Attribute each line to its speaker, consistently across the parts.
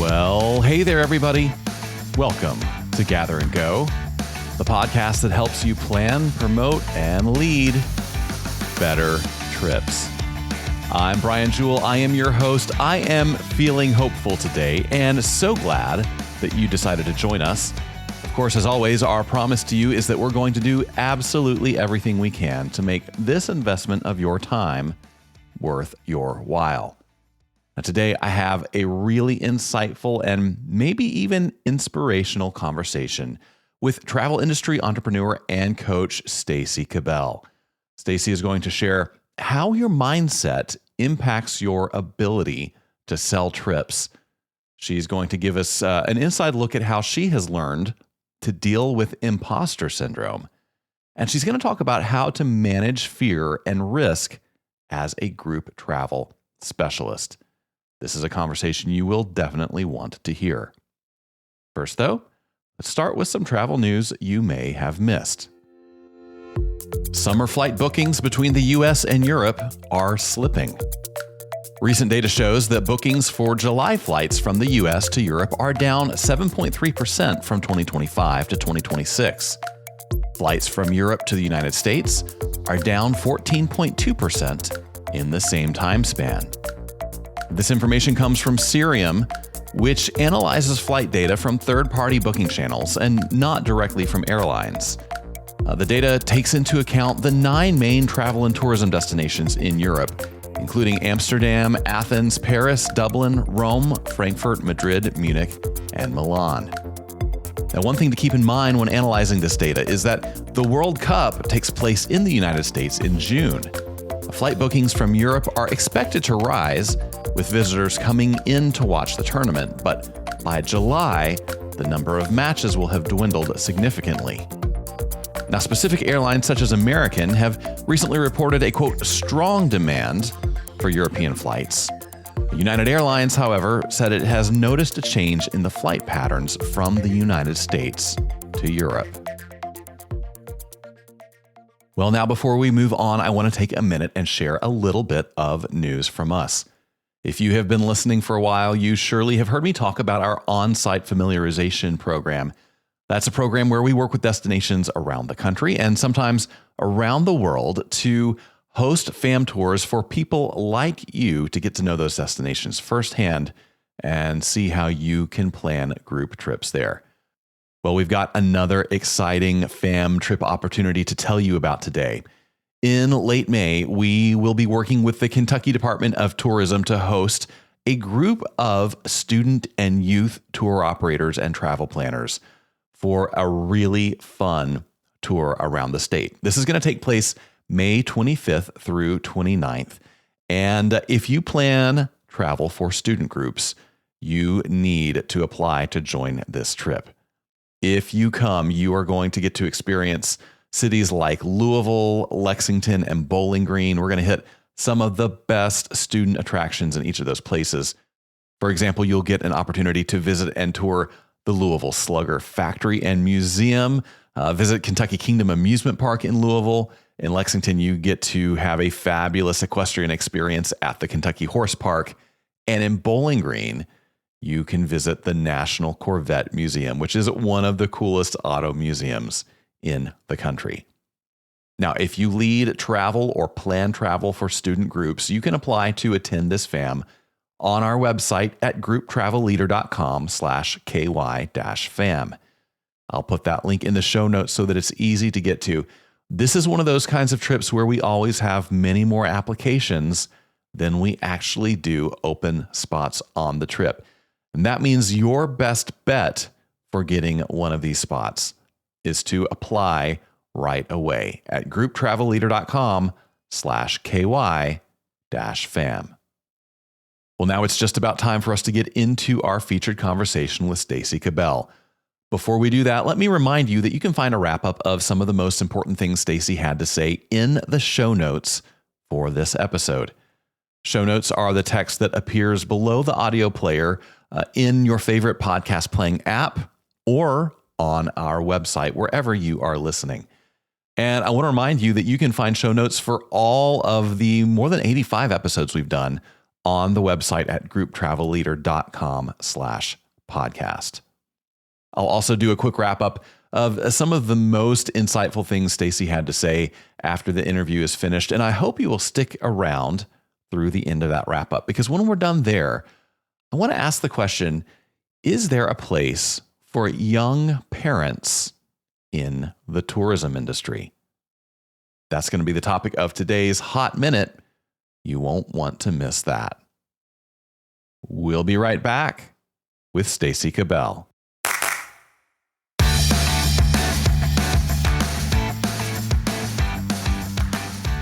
Speaker 1: Well, hey there, everybody. Welcome to Gather and Go, the podcast that helps you plan, promote, and lead better trips. I'm Brian Jewell. I am your host. I am feeling hopeful today and so glad that you decided to join us. Of course, as always, our promise to you is that we're going to do absolutely everything we can to make this investment of your time worth your while. Now, today, I have a really insightful and maybe even inspirational conversation with travel industry entrepreneur and coach Stacey Cabell. Stacey is going to share how your mindset impacts your ability to sell trips. She's going to give us an inside look at how she has learned to deal with imposter syndrome. And she's going to talk about how to manage fear and risk as a group travel specialist. This is a conversation you will definitely want to hear. First, though, let's start with some travel news you may have missed. Summer flight bookings between the US and Europe are slipping. Recent data shows that bookings for July flights from the US to Europe are down 7.3% from 2025 to 2026. Flights from Europe to the United States are down 14.2% in the same time span. This information comes from Cirium, which analyzes flight data from third-party booking channels and not directly from airlines. The data takes into account the 9 main travel and tourism destinations in Europe, including Amsterdam, Athens, Paris, Dublin, Rome, Frankfurt, Madrid, Munich, and Milan. Now, one thing to keep in mind when analyzing this data is that the World Cup takes place in the United States in June. Flight bookings from Europe are expected to rise, with visitors coming in to watch the tournament, but by July, the number of matches will have dwindled significantly. Now, specific airlines such as American have recently reported a, quote, strong demand for European flights. United Airlines, however, said it has noticed a change in the flight patterns from the United States to Europe. Well, now before we move on, I want to take a minute and share a little bit of news from us. If you have been listening for a while, you surely have heard me talk about our on-site familiarization program. That's a program where we work with destinations around the country and sometimes around the world to host fam tours for people like you to get to know those destinations firsthand and see how you can plan group trips there. Well, we've got another exciting fam trip opportunity to tell you about today. In late May, we will be working with the Kentucky Department of Tourism to host a group of student and youth tour operators and travel planners for a really fun tour around the state. This is going to take place May 25th through 29th. And if you plan travel for student groups, you need to apply to join this trip. If you come, you are going to get to experience cities like Louisville, Lexington, and Bowling Green. We're going to hit some of the best student attractions in each of those places. For example, you'll get an opportunity to visit and tour the Louisville Slugger Factory and Museum, visit Kentucky Kingdom Amusement Park in Louisville. In Lexington, you get to have a fabulous equestrian experience at the Kentucky Horse Park. And in Bowling Green, you can visit the National Corvette Museum, which is one of the coolest auto museums in the country. Now, if you lead travel or plan travel for student groups, you can apply to attend this FAM on our website at grouptravelleader.com/ky-fam. I'll put that link in the show notes so that it's easy to get to. This is one of those kinds of trips where we always have many more applications than we actually do open spots on the trip. And that means your best bet for getting one of these spots is to apply right away at grouptravelleader.com/ky-fam. Well, now it's just about time for us to get into our featured conversation with Stacey Cabell. Before we do that, let me remind you that you can find a wrap-up of some of the most important things Stacey had to say in the show notes for this episode. Show notes are the text that appears below the audio player in your favorite podcast playing app or on our website, wherever you are listening. And I want to remind you that you can find show notes for all of the more than 85 episodes we've done on the website at grouptravelleader.com/podcast. I'll also do a quick wrap up of some of the most insightful things Stacey had to say after the interview is finished. And I hope you will stick around through the end of that wrap up, because when we're done there, I want to ask the question, is there a place for young parents in the tourism industry? That's going to be the topic of today's Hot Minute. You won't want to miss that. We'll be right back with Stacey Cabell.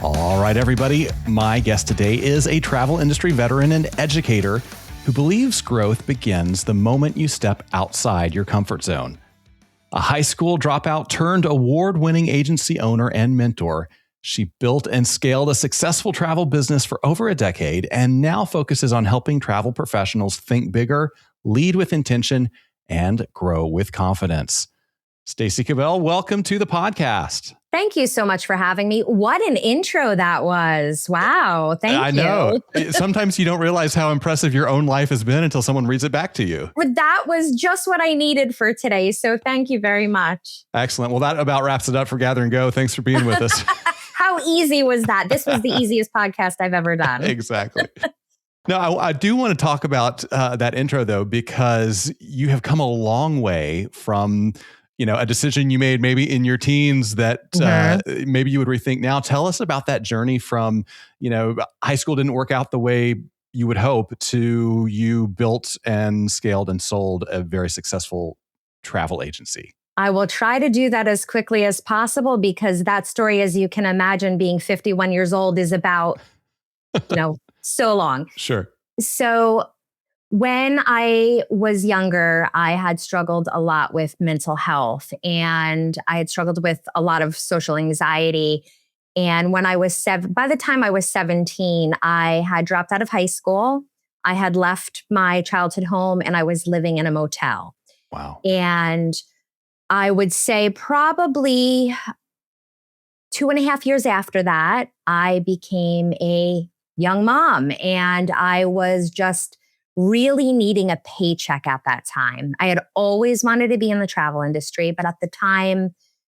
Speaker 1: All right, everybody. My guest today is a travel industry veteran and educator who believes growth begins the moment you step outside your comfort zone. A high school dropout turned award-winning agency owner and mentor, she built and scaled a successful travel business for over a decade and now focuses on helping travel professionals think bigger, lead with intention, and grow with confidence. Stacey Cabell, welcome to the podcast.
Speaker 2: Thank you so much for having me. What an intro that was. Wow. Thank you.
Speaker 1: I know. Sometimes you don't realize how impressive your own life has been until someone reads it back to you.
Speaker 2: That was just what I needed for today. So thank you very much.
Speaker 1: Excellent. Well, that about wraps it up for Gather and Go. Thanks for being with us.
Speaker 2: How easy was that? This was the easiest podcast I've ever done.
Speaker 1: Exactly. No, I do want to talk about that intro, though, because you have come a long way from a decision you made maybe in your teens that maybe you would rethink now. Tell us about that journey from, high school didn't work out the way you would hope to you built and scaled and sold a very successful travel agency.
Speaker 2: I will try to do that as quickly as possible because that story, as you can imagine, being 51 years old is about, so long.
Speaker 1: Sure.
Speaker 2: So when I was younger, I had struggled a lot with mental health and I had struggled with a lot of social anxiety. And when I was by the time I was 17, I had dropped out of high school. I had left my childhood home and I was living in a motel.
Speaker 1: Wow.
Speaker 2: And I would say probably 2.5 years after that, I became a young mom and I was just really needing a paycheck at that time. I had always wanted to be in the travel industry, but at the time,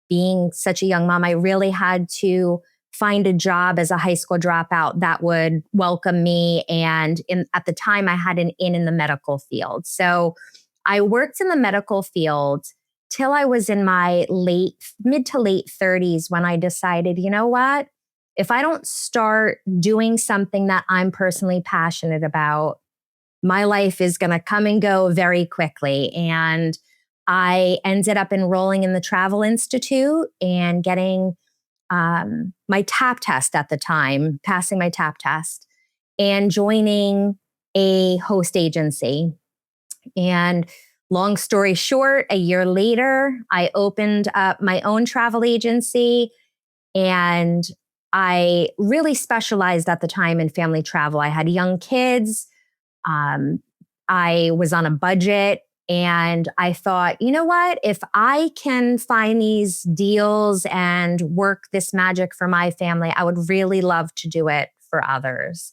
Speaker 2: being such a young mom, I really had to find a job as a high school dropout that would welcome me. And at the time, I had an in the medical field. So I worked in the medical field till I was in my mid to late 30s when I decided, you know what? If I don't start doing something that I'm personally passionate about, my life is going to come and go very quickly. And I ended up enrolling in the Travel Institute and getting my TAP test at the time, passing my TAP test and joining a host agency. And long story short, a year later, I opened up my own travel agency and I really specialized at the time in family travel. I had young kids. I was on a budget and I thought, you know what, if I can find these deals and work this magic for my family, I would really love to do it for others.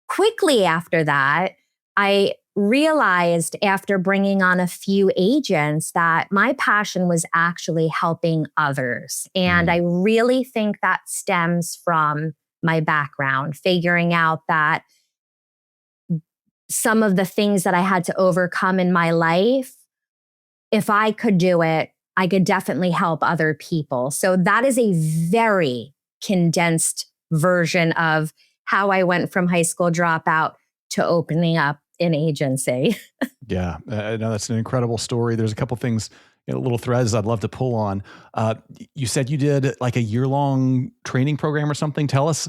Speaker 2: Quickly after that, I realized after bringing on a few agents that my passion was actually helping others. And I really think that stems from my background, figuring out that some of the things that I had to overcome in my life, if I could do it, I could definitely help other people. So that is a very condensed version of how I went from high school dropout to opening up an agency.
Speaker 1: Yeah, no, that's an incredible story. There's a couple things, little threads I'd love to pull on. You said you did like a year-long training program or something. Tell us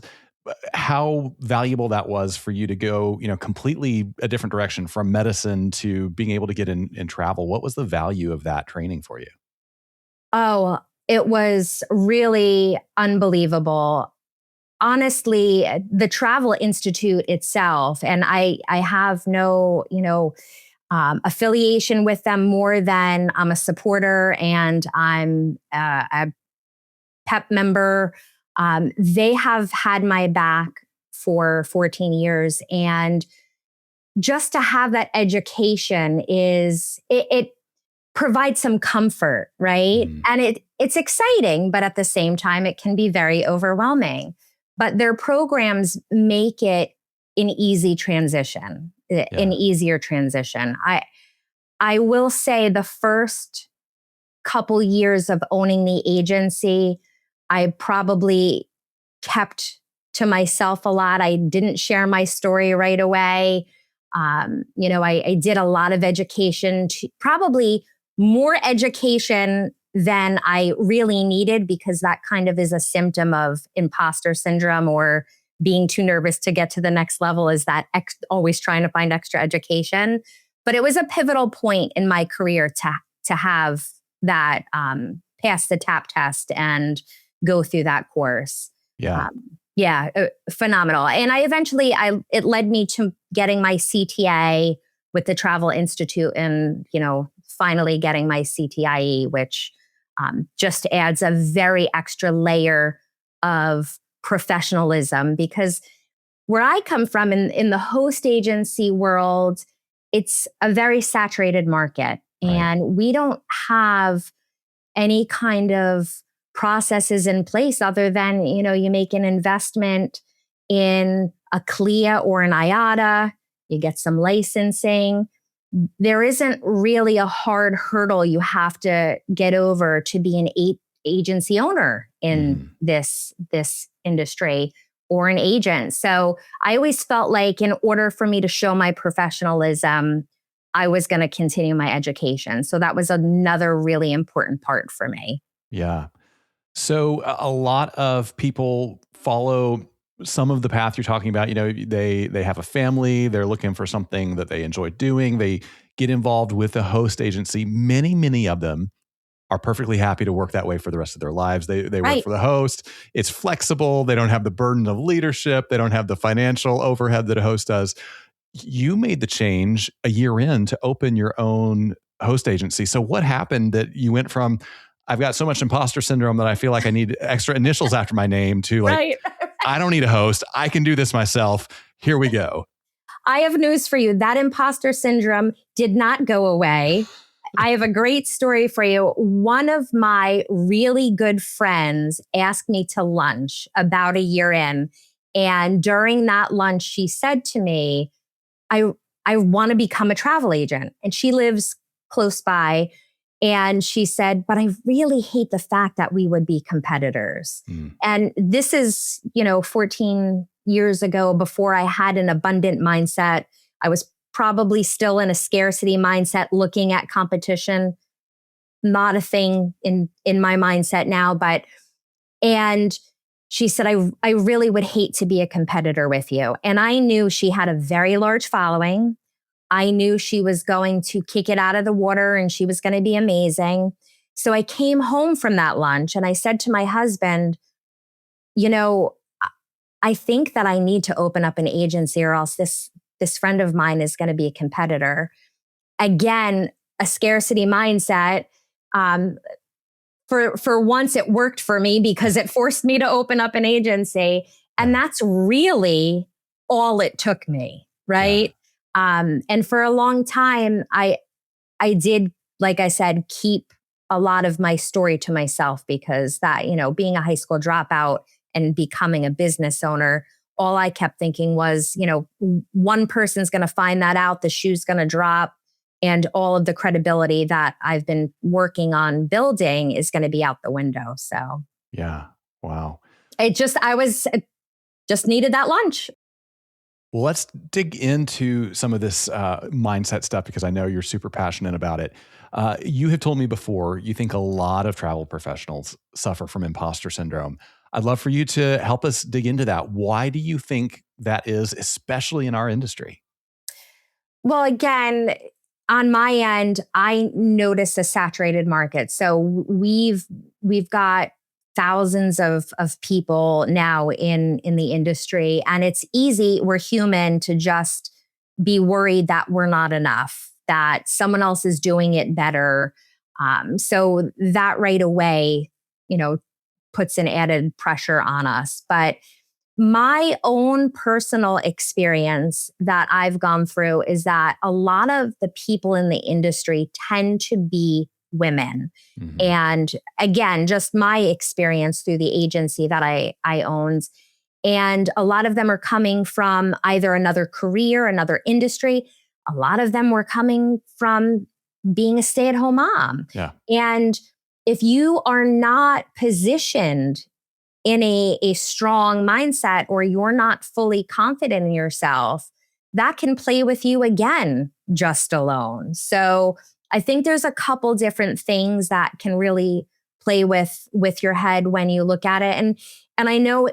Speaker 1: how valuable that was for you to go, completely a different direction from medicine to being able to get in travel. What was the value of that training for you?
Speaker 2: Oh, it was really unbelievable. Honestly, the Travel Institute itself, and I have no, affiliation with them more than I'm a supporter and I'm a PEP member. They have had my back for 14 years. And just to have that education it provides some comfort, right? And it's exciting, but at the same time, it can be very overwhelming. But their programs make it an easy transition, an easier transition. I will say the first couple years of owning the agency, I probably kept to myself a lot. I didn't share my story right away. I did a lot of education, probably more education than I really needed, because that kind of is a symptom of imposter syndrome, or being too nervous to get to the next level, is that always trying to find extra education. But it was a pivotal point in my career to have that pass the TAP test and go through that course. Phenomenal. And it led me to getting my CTA with the Travel Institute, and, finally getting my CTIE, which just adds a very extra layer of professionalism. Because where I come from in the host agency world, it's a very saturated market, and we don't have any kind of processes in place other than, you make an investment in a CLIA or an IATA, you get some licensing. There isn't really a hard hurdle you have to get over to be an agency owner in this industry, or an agent. So I always felt like, in order for me to show my professionalism, I was going to continue my education. So that was another really important part for me.
Speaker 1: Yeah. So a lot of people follow some of the path you're talking about. They have a family, they're looking for something that they enjoy doing. They get involved with a host agency. Many of them are perfectly happy to work that way for the rest of their lives. They work for the host. It's flexible. They don't have the burden of leadership. They don't have the financial overhead that a host does. You made the change a year in to open your own host agency. So what happened that you went from, I've got so much imposter syndrome that I feel like I need extra initials after my name, to like, I don't need a host. I can do this myself. Here we go.
Speaker 2: I have news for you. That imposter syndrome did not go away. I have a great story for you. One of my really good friends asked me to lunch about a year in. And during that lunch, she said to me, I want to become a travel agent. And she lives close by. And she said, but I really hate the fact that we would be competitors. And this is, 14 years ago, before I had an abundant mindset. I was probably still in a scarcity mindset, looking at competition, not a thing in my mindset now. And she said, I really would hate to be a competitor with you. And I knew she had a very large following. I knew she was going to kick it out of the water, and she was going to be amazing. So I came home from that lunch and I said to my husband, I think that I need to open up an agency, or else this friend of mine is going to be a competitor. Again, a scarcity mindset. For once, it worked for me, because it forced me to open up an agency. And that's really all it took me, right? And for a long time, I did, like I said, keep a lot of my story to myself, because that, being a high school dropout and becoming a business owner, all I kept thinking was, one person's going to find that out, the shoe's going to drop, and all of the credibility that I've been working on building is going to be out the window. So,
Speaker 1: yeah. Wow.
Speaker 2: I just needed that lunch.
Speaker 1: Well, let's dig into some of this mindset stuff, because I know you're super passionate about it. You have told me before, you think a lot of travel professionals suffer from imposter syndrome. I'd love for you to help us dig into that. Why do you think that is, especially in our industry?
Speaker 2: Well, again, on my end, I notice a saturated market. So we've got thousands of people now in the industry, and it's easy, we're human, to just be worried that we're not enough, that someone else is doing it better. So that right away, puts an added pressure on us. But My own personal experience that I've gone through is that a lot of the people in the industry tend to be women.
Speaker 1: Mhm.
Speaker 2: And again, just my experience through the agency that I owned. And a lot of them are coming from either another career, another industry. A lot of them were coming from being a stay-at-home mom.
Speaker 1: Yeah.
Speaker 2: And if you are not positioned in a strong mindset, or you're not fully confident in yourself, that can play with you again, just alone. So I think there's a couple different things that can really play with your head when you look at it. And I know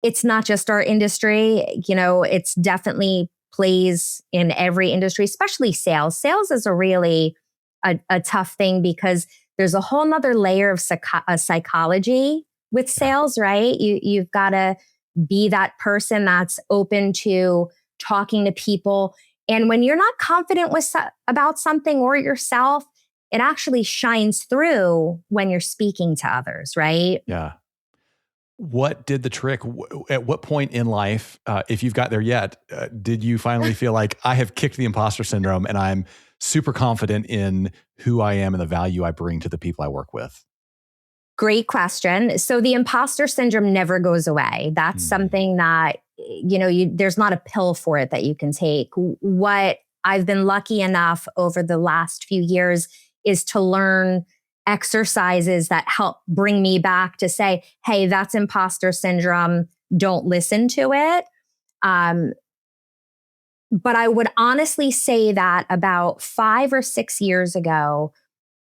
Speaker 2: it's not just our industry, it's definitely plays in every industry, especially sales. Sales is a really a tough thing because there's a whole nother layer of psychology with sales, right? You've got to be that person that's open to talking to people. And when you're not confident about something or yourself, it actually shines through when you're speaking to others, right?
Speaker 1: Yeah. What did the trick? At what point in life, if you've got there yet, did you finally feel like I have kicked the imposter syndrome and I'm super confident in who I am and the value I bring to the people I work with?
Speaker 2: Great question. So the imposter syndrome never goes away. That's something that, there's not a pill for it that you can take. What I've been lucky enough over the last few years is to learn exercises that help bring me back to say, hey, that's imposter syndrome. Don't listen to it. But I would honestly say that about 5 or 6 years ago,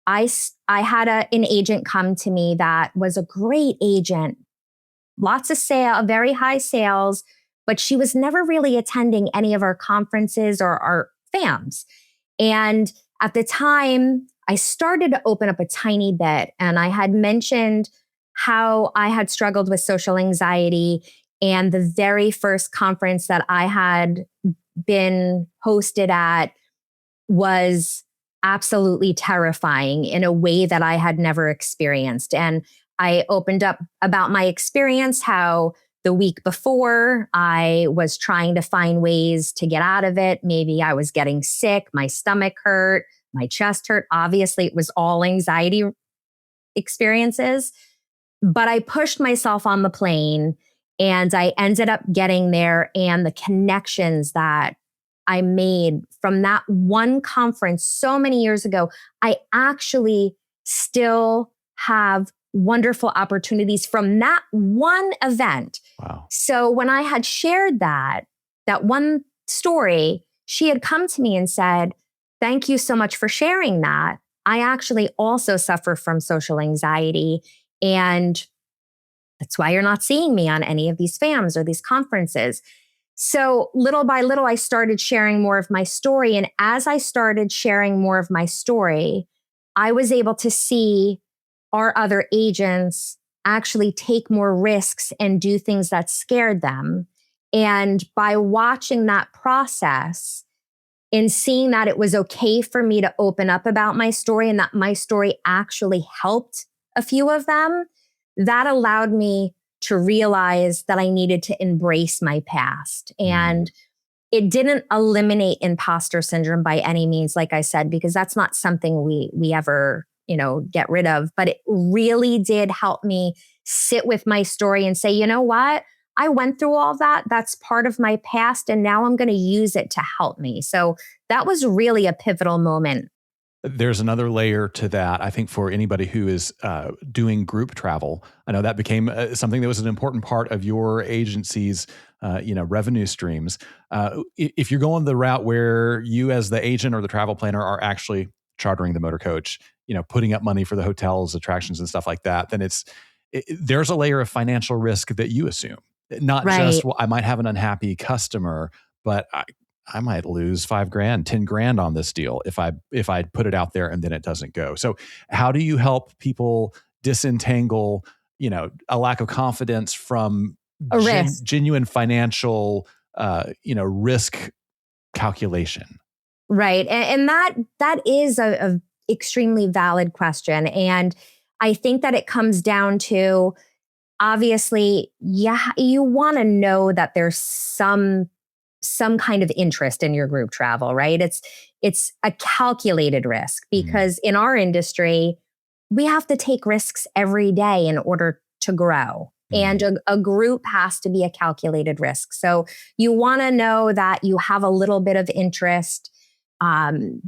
Speaker 2: I had an agent come to me that was a great agent, lots of very high sales, but she was never really attending any of our conferences or our FAMs. And at the time, I started to open up a tiny bit, and I had mentioned how I had struggled with social anxiety. And the very first conference that I had been hosted at was absolutely terrifying in a way that I had never experienced. And I opened up about my experience, how the week before I was trying to find ways to get out of it. Maybe I was getting sick, my stomach hurt, my chest hurt. Obviously, it was all anxiety experiences. But I pushed myself on the plane and I ended up getting there, and the connections that I made from that one conference so many years ago, I actually still have wonderful opportunities from that one event.
Speaker 1: Wow.
Speaker 2: So when I had shared that one story, she had come to me and said, thank you so much for sharing that. I actually also suffer from social anxiety, and that's why you're not seeing me on any of these FAMs or these conferences. So little by little, I started sharing more of my story. And as I started sharing more of my story, I was able to see our other agents actually take more risks and do things that scared them. And by watching that process and seeing that it was okay for me to open up about my story and that my story actually helped a few of them, that allowed me to realize that I needed to embrace my past. And it didn't eliminate imposter syndrome by any means, like I said, because that's not something we ever, get rid of. But it really did help me sit with my story and say, you know what? I went through all that. That's part of my past. And now I'm going to use it to help me. So that was really a pivotal moment.
Speaker 1: There's another layer to that. I think for anybody who is doing group travel, I know that became something that was an important part of your agency's, revenue streams. If you're going the route where you, as the agent or the travel planner, are actually chartering the motor coach, putting up money for the hotels, attractions, and stuff like that, then there's a layer of financial risk that you assume. Not just, well, I might have an unhappy customer, but I might lose $5,000, $10,000 on this deal if I put it out there and then it doesn't go. So how do you help people disentangle, a lack of confidence from genuine financial, risk calculation?
Speaker 2: Right. And that is a extremely valid question. And I think that it comes down to, obviously, yeah, you want to know that there's some kind of interest in your group travel, right? It's a calculated risk because in our industry, we have to take risks every day in order to grow. And a group has to be a calculated risk. So you want to know that you have a little bit of interest, and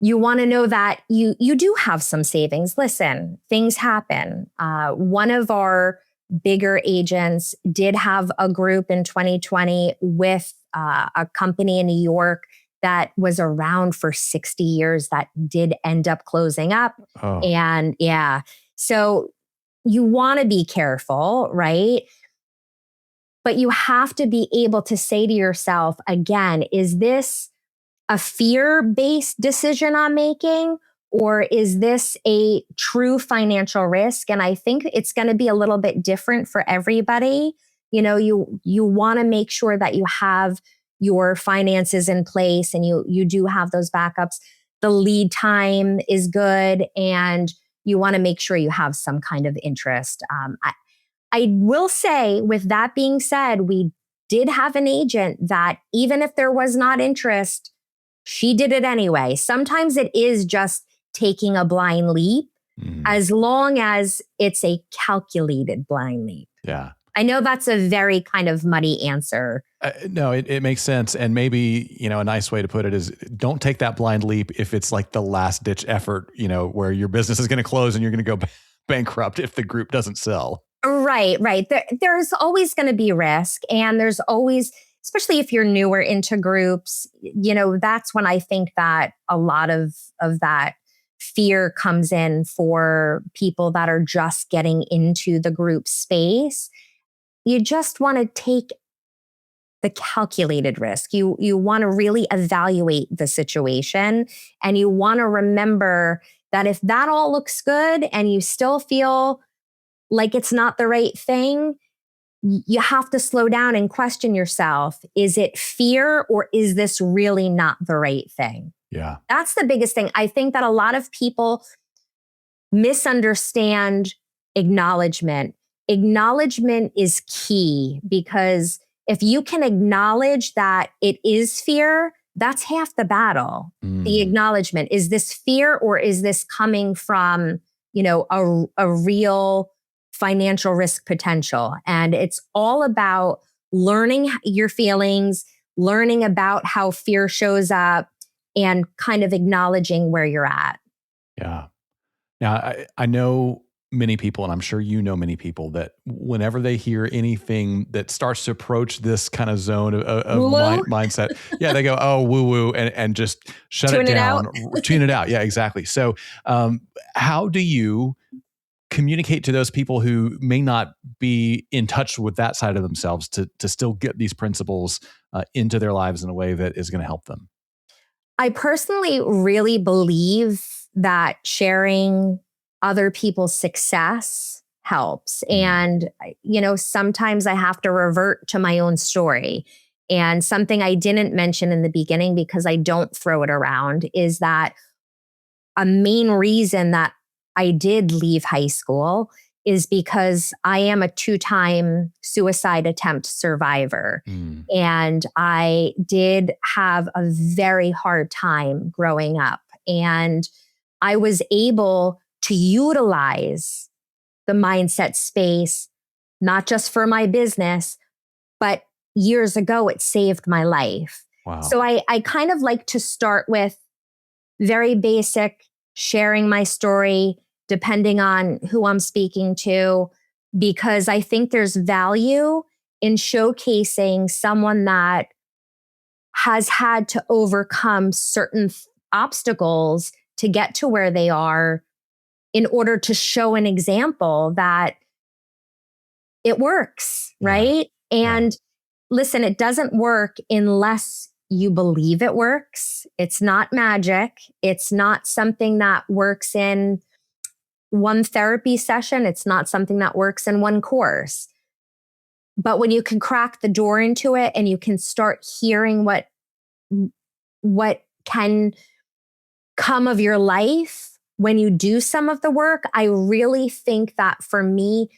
Speaker 2: you want to know that you do have some savings. Listen, things happen. One of our bigger agents did have a group in 2020 with a company in New York that was around for 60 years that did end up closing up.
Speaker 1: Oh.
Speaker 2: And yeah, so you want to be careful, right? But you have to be able to say to yourself, again, is this a fear-based decision I'm making? Or is this a true financial risk? And I think it's going to be a little bit different for everybody. You know, you want to make sure that you have your finances in place and you do have those backups. The lead time is good, and you want to make sure you have some kind of interest. I will say, with that being said, we did have an agent that even if there was not interest, she did it anyway. Sometimes it is just taking a blind leap, as long as it's a calculated blind leap.
Speaker 1: Yeah.
Speaker 2: I know that's a very kind of muddy answer.
Speaker 1: No, it makes sense. And maybe, a nice way to put it is don't take that blind leap if it's like the last ditch effort, where your business is going to close and you're going to go bankrupt if the group doesn't sell.
Speaker 2: Right. There's always going to be risk. And there's always, especially if you're newer into groups, that's when I think that a lot of that fear comes in for people that are just getting into the group space. You just want to take the calculated risk. You want to really evaluate the situation, and you want to remember that if that all looks good and you still feel like it's not the right thing, you have to slow down and question yourself. Is it fear, or is this really not the right thing?
Speaker 1: Yeah.
Speaker 2: That's the biggest thing. I think that a lot of people misunderstand acknowledgement. Acknowledgement is key, because if you can acknowledge that it is fear, that's half the battle. The acknowledgement. Is this fear, or is this coming from, a real financial risk potential? And it's all about learning your feelings, learning about how fear shows up, and kind of acknowledging where you're at.
Speaker 1: Yeah. Now, I know many people, and I'm sure you know many people, that whenever they hear anything that starts to approach this kind of zone of mindset, they go, oh, woo woo, and just shut it down, tune it out. Yeah, exactly. So how do you communicate to those people who may not be in touch with that side of themselves to still get these principles into their lives in a way that is going to help them?
Speaker 2: I personally really believe that sharing other people's success helps. And, sometimes I have to revert to my own story. And something I didn't mention in the beginning, because I don't throw it around, is that a main reason that I did leave high school is because I am a 2-time suicide attempt survivor. And I did have a very hard time growing up. And I was able to utilize the mindset space, not just for my business, but years ago, it saved my life.
Speaker 1: Wow.
Speaker 2: So I kind of like to start with very basic, sharing my story, depending on who I'm speaking to, because I think there's value in showcasing someone that has had to overcome certain obstacles to get to where they are, in order to show an example that it works, right? And listen, it doesn't work unless you believe it works. It's not magic. It's not something that works in one therapy session. It's not something that works in one course. But when you can crack the door into it and you can start hearing what can come of your life when you do some of the work, I really think that for me,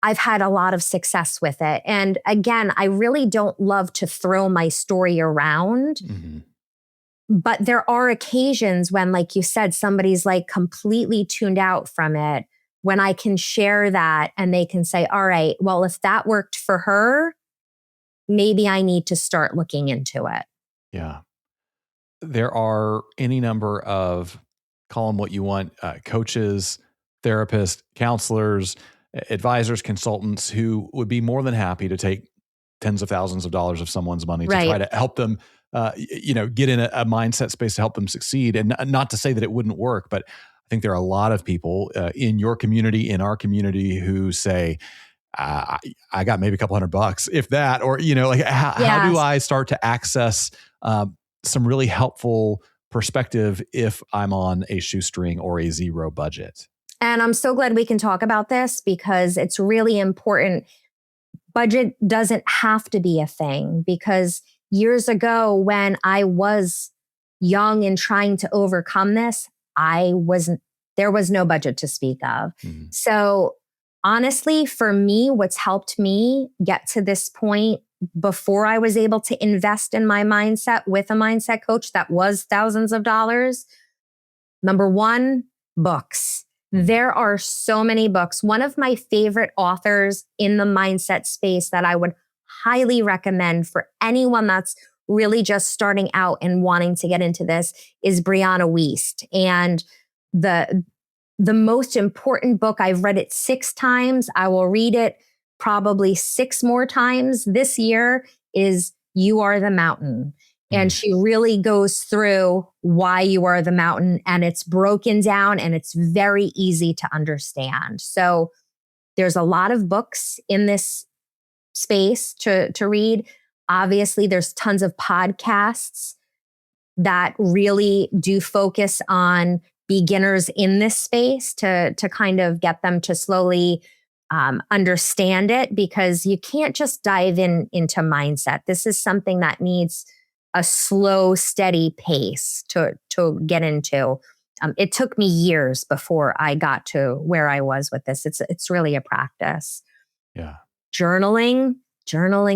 Speaker 2: I've had a lot of success with it. And again, I really don't love to throw my story around.
Speaker 1: Mm-hmm.
Speaker 2: But there are occasions when, like you said, somebody's like completely tuned out from it, when I can share that and they can say, all right, well, if that worked for her, maybe I need to start looking into it.
Speaker 1: Yeah. There are any number of, call them what you want, coaches, therapists, counselors, advisors, consultants who would be more than happy to take tens of thousands of dollars of someone's money to try to help them, get in a mindset space to help them succeed. And not to say that it wouldn't work, but I think there are a lot of people in your community, in our community, who say, I got maybe a couple $100, if that, or, how do I start to access some really helpful perspective if I'm on a shoestring or a zero budget?
Speaker 2: And I'm so glad we can talk about this because it's really important. Budget doesn't have to be a thing, because years ago when I was young and trying to overcome this, there was no budget to speak of.
Speaker 1: Mm-hmm.
Speaker 2: So honestly, for me, what's helped me get to this point before I was able to invest in my mindset with a mindset coach that was thousands of dollars, number one, books. There are so many books. One of my favorite authors in the mindset space that I would highly recommend for anyone that's really just starting out and wanting to get into this is Brianna Wiest. And the most important book, I've read it 6 times. I will read it probably 6 more times this year, is You Are the Mountain. And she really goes through why you are the mountain, and it's broken down and it's very easy to understand. So there's a lot of books in this space to read. Obviously, there's tons of podcasts that really do focus on beginners in this space to kind of get them to slowly understand it, because you can't just dive into mindset. This is something that needs a slow, steady pace to get into. It took me years before I got to where I was with this. It's really a practice.
Speaker 1: Yeah.
Speaker 2: Journaling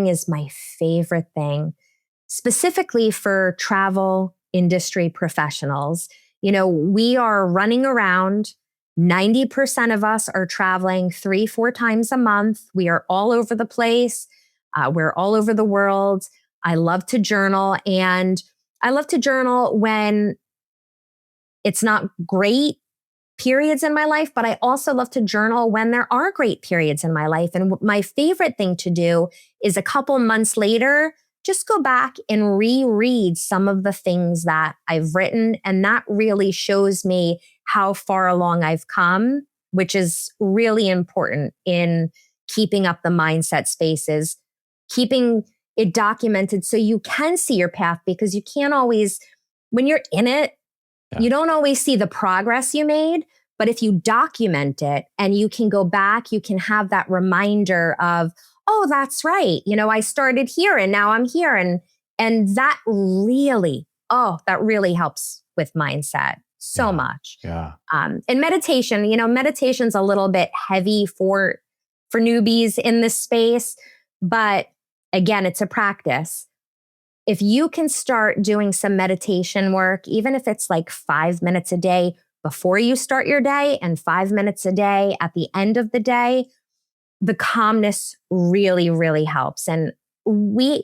Speaker 2: is my favorite thing, specifically for travel industry professionals. We are running around. 90% of us are traveling 3-4 times a month. We are all over the place. We're all over the world. I love to journal, and I love to journal when it's not great periods in my life, but I also love to journal when there are great periods in my life. And my favorite thing to do is a couple months later, just go back and reread some of the things that I've written. And that really shows me how far along I've come, which is really important in keeping up the mindset spaces, keeping it documented so you can see your path, because you can't always, when you're in it, you don't always see the progress you made. But if you document it and you can go back, you can have that reminder of, oh, that's right. I started here and now I'm here. And that really helps with mindset so much.
Speaker 1: Yeah.
Speaker 2: And meditation, meditation's a little bit heavy for newbies in this space, but again, it's a practice. If you can start doing some meditation work, even if it's like 5 minutes a day before you start your day and 5 minutes a day at the end of the day, the calmness really, really helps. And I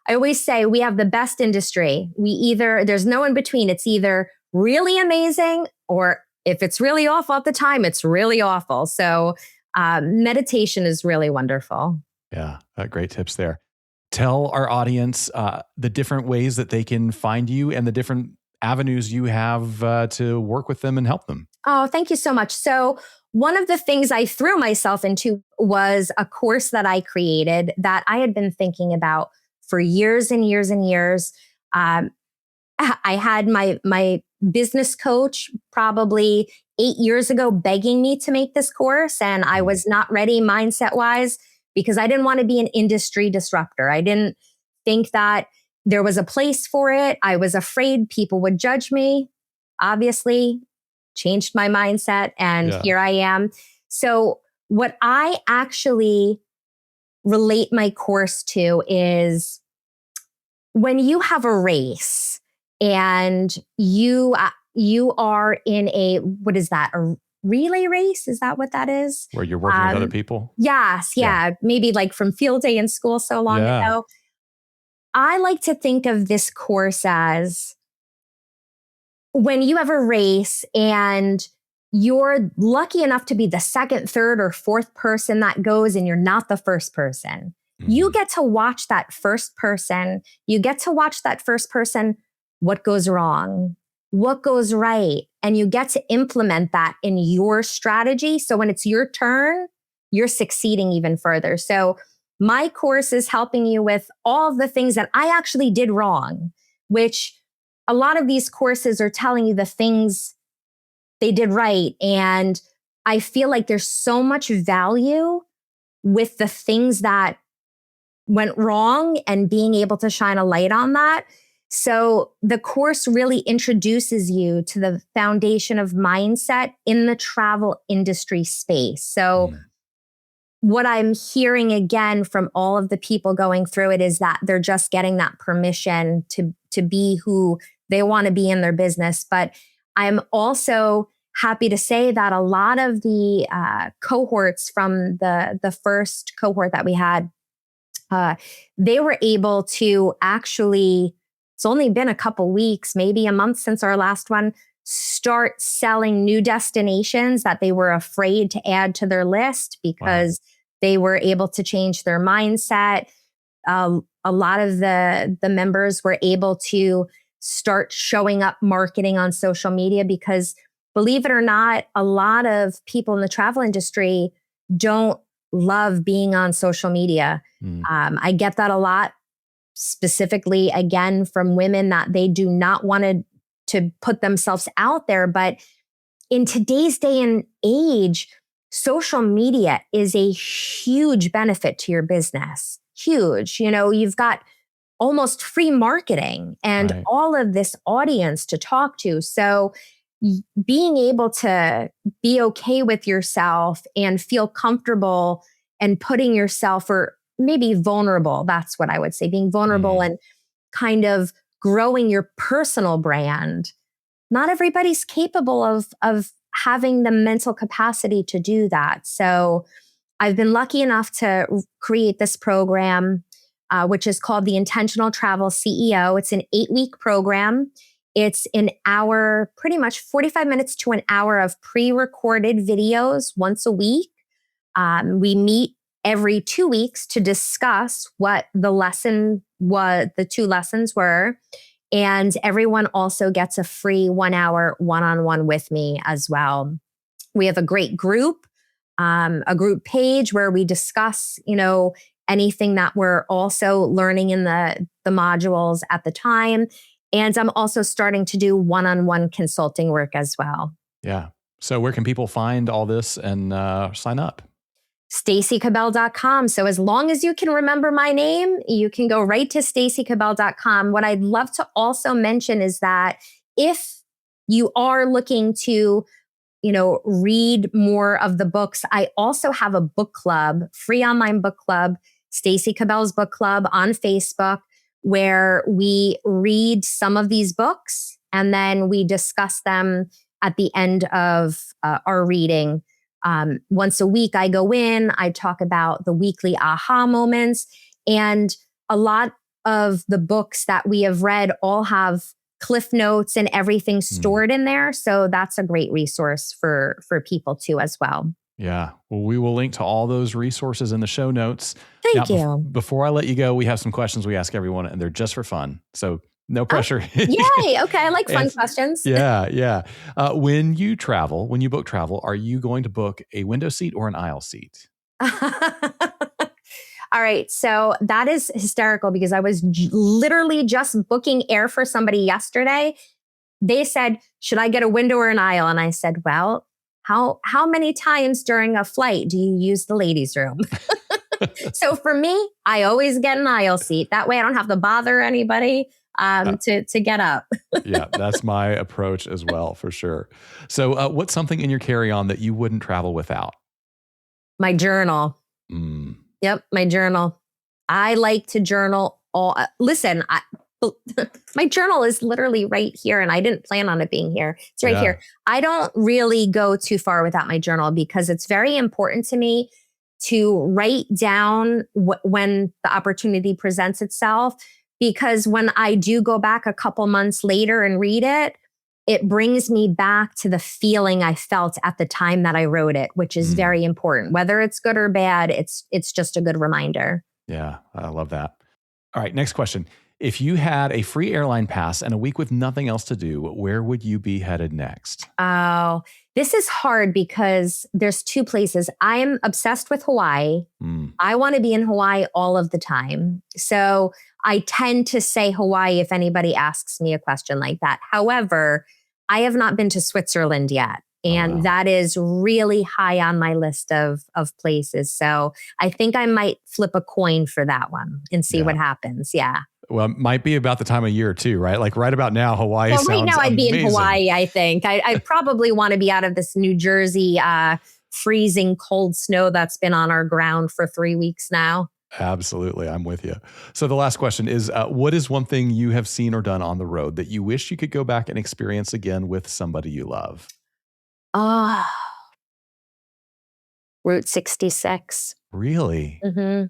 Speaker 2: always say we have the best industry. There's no in between. It's either really amazing, or if it's really awful at the time, it's really awful. So meditation is really wonderful.
Speaker 1: Yeah, great tips there. Tell our audience the different ways that they can find you and the different avenues you have to work with them and help them.
Speaker 2: Oh, thank you so much. So one of the things I threw myself into was a course that I created that I had been thinking about for years and years and years. I had my business coach probably 8 years ago begging me to make this course, and I was not ready mindset-wise, because I didn't want to be an industry disruptor. I didn't think that there was a place for it. I was afraid people would judge me. Obviously, changed my mindset, and
Speaker 1: Yeah.
Speaker 2: here I am. So what I actually relate my course to is when you have a race and you are in a, what is that? A relay race? Is that what that is?
Speaker 1: Where you're working with other people?
Speaker 2: Yes. Yeah. Maybe like from field day in school so long
Speaker 1: Yeah.
Speaker 2: ago. I like to think of this course as when you have a race and you're lucky enough to be the second, third, or fourth person that goes, and you're not the first person. You get to watch that first person. You get to watch that first person, what goes wrong, what goes right. And you get to implement that in your strategy. So when it's your turn, you're succeeding even further. So my course is helping you with all of the things that I actually did wrong, which a lot of these courses are telling you the things they did right. And I feel like there's so much value with the things that went wrong and being able to shine a light on that. So the course really introduces you to the foundation of mindset in the travel industry space. So what I'm hearing again from all of the people going through it is that they're just getting that permission to be who they want to be in their business. But I'm also happy to say that a lot of the cohorts from the first cohort that we had, they were able to actually, it's only been a couple weeks, maybe a month since our last one, start selling new destinations that they were afraid to add to their list because they were able to change their mindset. A lot of the members were able to start showing up marketing on social media because, believe it or not, a lot of people in the travel industry don't love being on social media. I get that a lot, specifically, again, from women that they do not want to put themselves out there. But in today's day and age, social media is a huge benefit to your business. Huge. You know, you've got almost free marketing and all of this audience to talk to. So being able to be okay with yourself and feel comfortable and putting yourself, or maybe vulnerable, that's what I would say, being vulnerable and kind of growing your personal brand. Not everybody's capable of having the mental capacity to do that. So I've been lucky enough to create this program, which is called the Intentional Travel CEO. It's an 8-week program. It's an hour, pretty much 45 minutes to an hour of pre-recorded videos once a week. We meet every 2 weeks to discuss what the the 2 lessons were. And everyone also gets a free 1-hour one-on-one with me as well. We have a great group, a group page where we discuss, anything that we're also learning in the modules at the time. And I'm also starting to do one-on-one consulting work as well.
Speaker 1: Yeah. So where can people find all this and sign up?
Speaker 2: StaceyCabell.com. So as long as you can remember my name, you can go right to StaceyCabell.com. What I'd love to also mention is that if you are looking to, read more of the books, I also have a book club, free online book club, Stacey Cabell's book club on Facebook, where we read some of these books and then we discuss them at the end of our reading. Once a week, I go in, I talk about the weekly aha moments, and a lot of the books that we have read all have cliff notes and everything stored in there. So that's a great resource for people too as well.
Speaker 1: Yeah. Well, we will link to all those resources in the show notes.
Speaker 2: Thank you.
Speaker 1: Before I let you go, we have some questions we ask everyone, and they're just for fun. So no pressure.
Speaker 2: Yay. Okay. I like fun questions.
Speaker 1: Yeah. Yeah. When you book travel, are you going to book a window seat or an aisle seat?
Speaker 2: All right. So that is hysterical because I was literally just booking air for somebody yesterday. They said, should I get a window or an aisle? And I said, well, how many times during a flight do you use the ladies' room? So for me, I always get an aisle seat. That way I don't have to bother anybody. to get up.
Speaker 1: Yeah, that's my approach as well, for sure. So what's something in your carry-on that you wouldn't travel without?
Speaker 2: My journal.
Speaker 1: Mm,
Speaker 2: Yep, my journal. I like to journal listen, my journal is literally right here, and I didn't plan on it being here. It's right
Speaker 1: yeah.
Speaker 2: here. I don't really go too far without my journal because it's very important to me to write down when the opportunity presents itself. Because when I do go back a couple months later and read it, it brings me back to the feeling I felt at the time that I wrote it, which is very important. Whether it's good or bad, it's just a good reminder.
Speaker 1: Yeah, I love that. All right, next question. If you had a free airline pass and a week with nothing else to do, where would you be headed next?
Speaker 2: Oh, this is hard because there's two places. I am obsessed with Hawaii. I want to be in Hawaii all of the time. So I tend to say Hawaii if anybody asks me a question like that. However, I have not been to Switzerland yet. And that is really high on my list of places. So I think I might flip a coin for that one and see what happens. Yeah.
Speaker 1: Well, it might be about the time of year too, right? Like right about now, Hawaii sounds amazing.
Speaker 2: Right now I'd be in Hawaii, I think. I probably want to be out of this New Jersey freezing cold snow that's been on our ground for 3 weeks now.
Speaker 1: Absolutely. I'm with you. So the last question is, what is one thing you have seen or done on the road that you wish you could go back and experience again with somebody you love?
Speaker 2: Route 66.
Speaker 1: Really?
Speaker 2: Mm-hmm.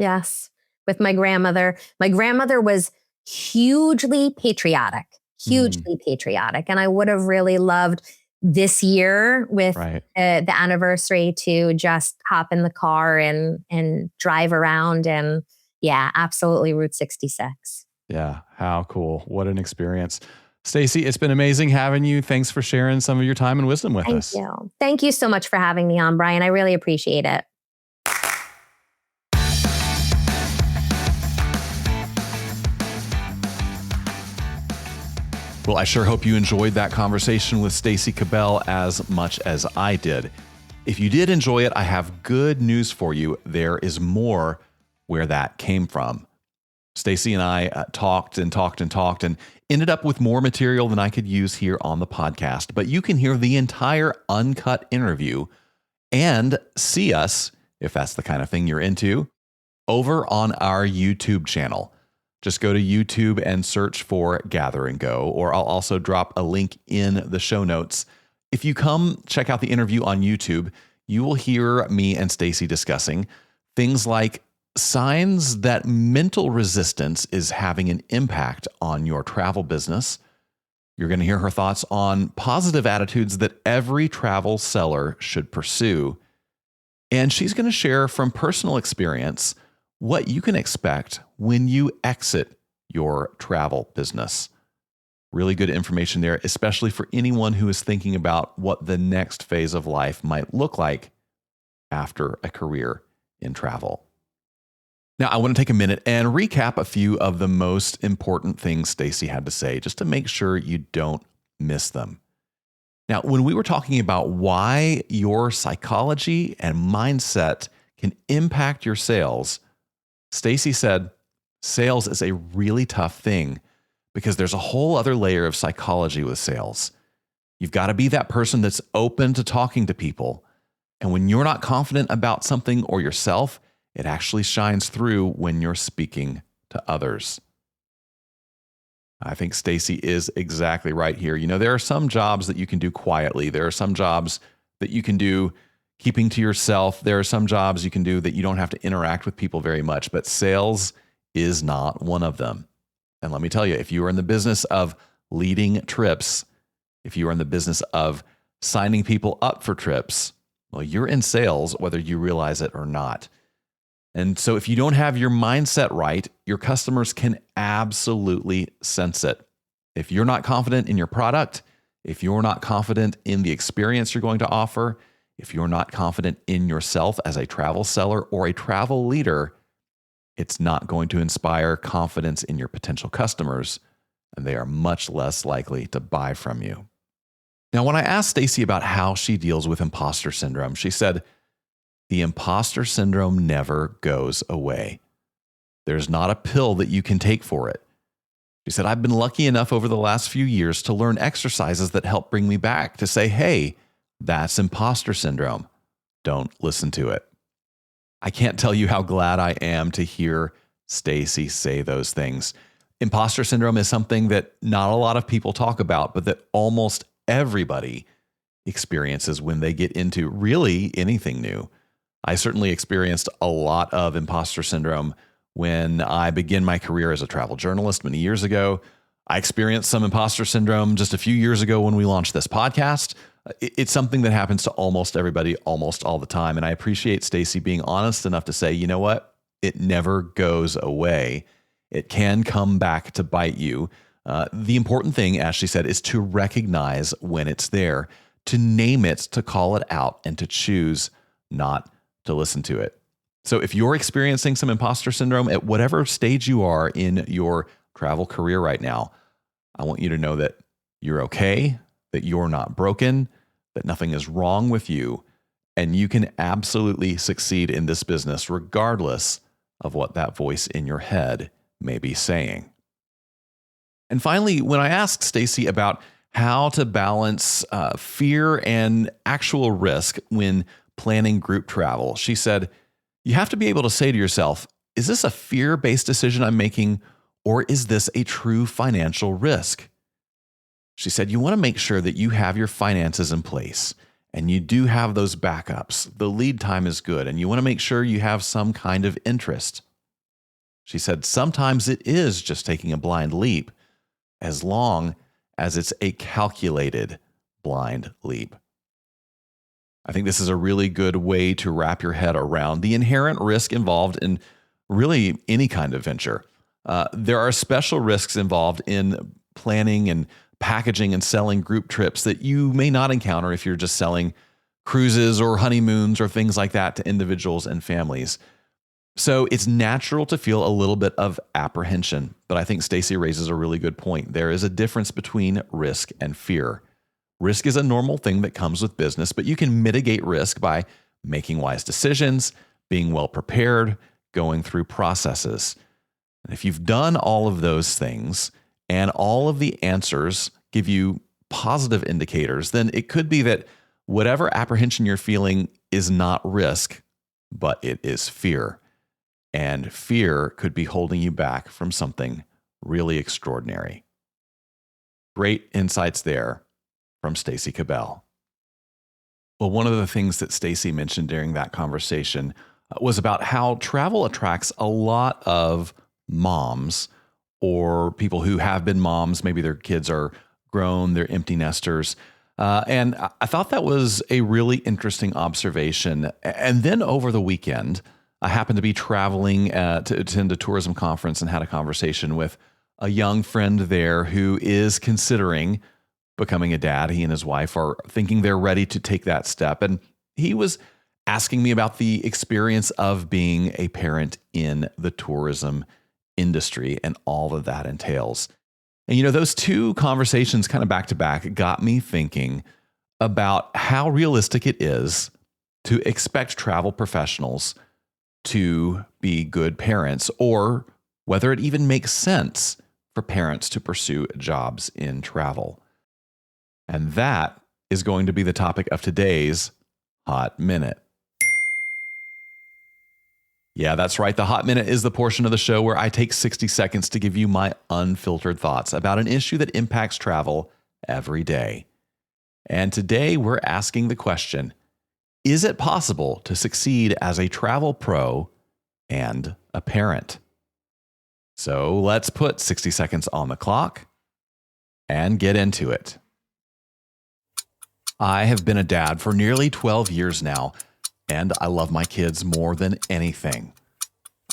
Speaker 2: Yes. With my grandmother. My grandmother was hugely patriotic. And I would have really loved this year with the anniversary to just hop in the car and drive around. And yeah, absolutely Route 66.
Speaker 1: Yeah. How cool. What an experience. Stacey, it's been amazing having you. Thanks for sharing some of your time and wisdom with us.
Speaker 2: Thank you. Thank you so much for having me on, Brian. I really appreciate it.
Speaker 1: Well, I sure hope you enjoyed that conversation with Stacey Cabell as much as I did. If you did enjoy it, I have good news for you. There is more where that came from. Stacey and I talked and ended up with more material than I could use here on the podcast. But you can hear the entire uncut interview and see us, if that's the kind of thing you're into, over on our YouTube channel. Just go to YouTube and search for Gather and Go, or I'll also drop a link in the show notes. If you come check out the interview on YouTube, you will hear me and Stacey discussing things like signs that mental resistance is having an impact on your travel business. You're going to hear her thoughts on positive attitudes that every travel seller should pursue. And she's going to share from personal experience what you can expect when you exit your travel business. Really good information there, especially for anyone who is thinking about what the next phase of life might look like after a career in travel. Now, I want to take a minute and recap a few of the most important things Stacey had to say, just to make sure you don't miss them. Now, when we were talking about why your psychology and mindset can impact your sales, Stacey said, sales is a really tough thing because there's a whole other layer of psychology with sales. You've got to be that person that's open to talking to people. And when you're not confident about something or yourself, it actually shines through when you're speaking to others. I think Stacey is exactly right here. You know, there are some jobs that you can do quietly. There are some jobs that you can do keeping to yourself. There are some jobs you can do that you don't have to interact with people very much, but sales is not one of them. And let me tell you, if you are in the business of leading trips, if you are in the business of signing people up for trips, well, you're in sales, whether you realize it or not. And so if you don't have your mindset right, your customers can absolutely sense it. If you're not confident in your product, if you're not confident in the experience you're going to offer, if you're not confident in yourself as a travel seller or a travel leader, it's not going to inspire confidence in your potential customers, and they are much less likely to buy from you. Now, when I asked Stacey about how she deals with imposter syndrome, she said, the imposter syndrome never goes away. There's not a pill that you can take for it. She said, I've been lucky enough over the last few years to learn exercises that help bring me back to say, hey, that's imposter syndrome. Don't listen to it. I can't tell you how glad I am to hear Stacey say those things. Imposter syndrome is something that not a lot of people talk about, but that almost everybody experiences when they get into really anything new. I certainly experienced a lot of imposter syndrome when I began my career as a travel journalist many years ago. I experienced some imposter syndrome just a few years ago when we launched this podcast. It's something that happens to almost everybody almost all the time. And I appreciate Stacey being honest enough to say, you know what? It never goes away. It can come back to bite you. The important thing, as she said, is to recognize when it's there, to name it, to call it out, and to choose not to listen to it. So if you're experiencing some imposter syndrome at whatever stage you are in your travel career right now, I want you to know that you're okay, that you're not broken, that nothing is wrong with you, and you can absolutely succeed in this business regardless of what that voice in your head may be saying. And finally, when I asked Stacey about how to balance fear and actual risk when planning group travel, she said, you have to be able to say to yourself, is this a fear-based decision I'm making, or is this a true financial risk? She said, you want to make sure that you have your finances in place and you do have those backups. The lead time is good, and you want to make sure you have some kind of interest. She said, sometimes it is just taking a blind leap, as long as it's a calculated blind leap. I think this is a really good way to wrap your head around the inherent risk involved in really any kind of venture. There are special risks involved in planning and packaging and selling group trips that you may not encounter if you're just selling cruises or honeymoons or things like that to individuals and families. So it's natural to feel a little bit of apprehension, but I think Stacey raises a really good point. There is a difference between risk and fear. Risk is a normal thing that comes with business, but you can mitigate risk by making wise decisions, being well prepared, going through processes. And if you've done all of those things and all of the answers give you positive indicators, then it could be that whatever apprehension you're feeling is not risk, but it is fear. And fear could be holding you back from something really extraordinary. Great insights there from Stacey Cabell. Well, one of the things that Stacey mentioned during that conversation was about how travel attracts a lot of moms or people who have been moms. Maybe their kids are grown, they're empty nesters. And I thought that was a really interesting observation. And then over the weekend, I happened to be traveling to attend a tourism conference and had a conversation with a young friend there who is considering becoming a dad. He and his wife are thinking they're ready to take that step. And he was asking me about the experience of being a parent in the tourism industry and all that that entails. And, you know, those two conversations kind of back to back got me thinking about how realistic it is to expect travel professionals to be good parents, or whether it even makes sense for parents to pursue jobs in travel. And that is going to be the topic of today's Hot Minute. Yeah, that's right. The Hot Minute is the portion of the show where I take 60 seconds to give you my unfiltered thoughts about an issue that impacts travel every day. And today we're asking the question, is it possible to succeed as a travel pro and a parent? So let's put 60 seconds on the clock and get into it. I have been a dad for nearly 12 years now, and I love my kids more than anything.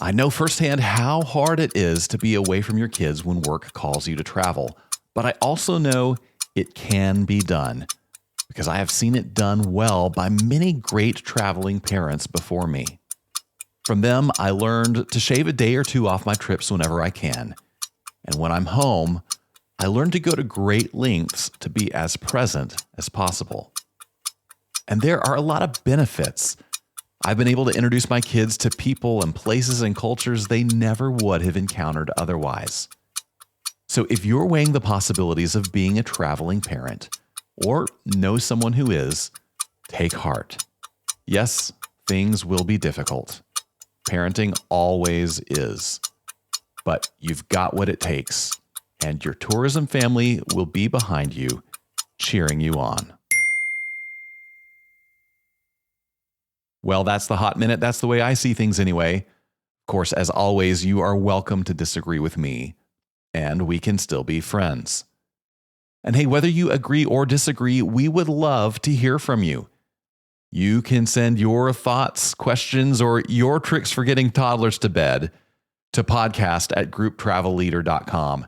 Speaker 1: I know firsthand how hard it is to be away from your kids when work calls you to travel, but I also know it can be done because I have seen it done well by many great traveling parents before me. From them, I learned to shave a day or two off my trips whenever I can. And when I'm home, I learned to go to great lengths to be as present as possible. And there are a lot of benefits. I've been able to introduce my kids to people and places and cultures they never would have encountered otherwise. So if you're weighing the possibilities of being a traveling parent or know someone who is, take heart. Yes, things will be difficult. Parenting always is. But you've got what it takes, and your tourism family will be behind you, cheering you on. Well, that's the Hot Minute. That's the way I see things anyway. Of course, as always, you are welcome to disagree with me, and we can still be friends. And hey, whether you agree or disagree, we would love to hear from you. You can send your thoughts, questions, or your tricks for getting toddlers to bed to podcast@grouptravelleader.com.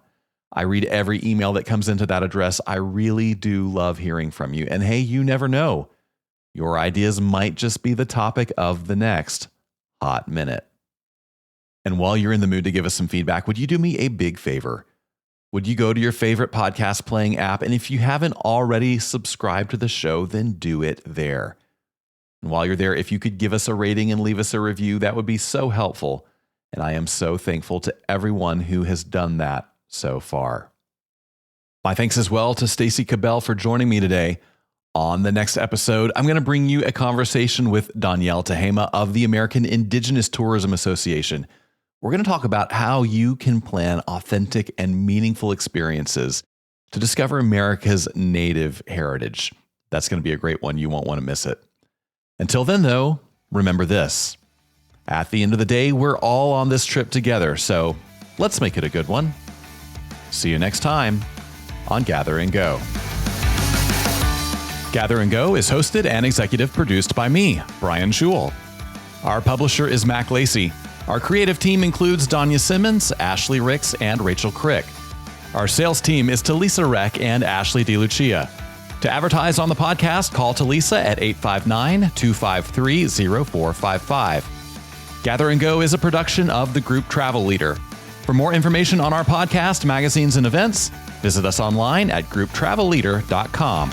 Speaker 1: I read every email that comes into that address. I really do love hearing from you. And hey, you never know. Your ideas might just be the topic of the next Hot Minute. And while you're in the mood to give us some feedback, would you do me a big favor? Would you go to your favorite podcast playing app? And if you haven't already subscribed to the show, then do it there. And while you're there, if you could give us a rating and leave us a review, that would be so helpful. And I am so thankful to everyone who has done that so far. My thanks as well to Stacey Cabell for joining me today. On the next episode, I'm going to bring you a conversation with Danielle Tehema of the American Indigenous Tourism Association. We're going to talk about how you can plan authentic and meaningful experiences to discover America's native heritage. That's going to be a great one. You won't want to miss it. Until then, though, remember this. At the end of the day, we're all on this trip together, so let's make it a good one. See you next time on Gather and Go. Gather and Go is hosted and executive produced by me, Brian Schul. Our publisher is Mac Lacey. Our creative team includes Danya Simmons, Ashley Ricks, and Rachel Crick. Our sales team is Talisa Reck and Ashley DeLucia. To advertise on the podcast, call Talisa at 859-253-0455. Gather and Go is a production of the Group Travel Leader. For more information on our podcast, magazines, and events, visit us online at grouptravelleader.com.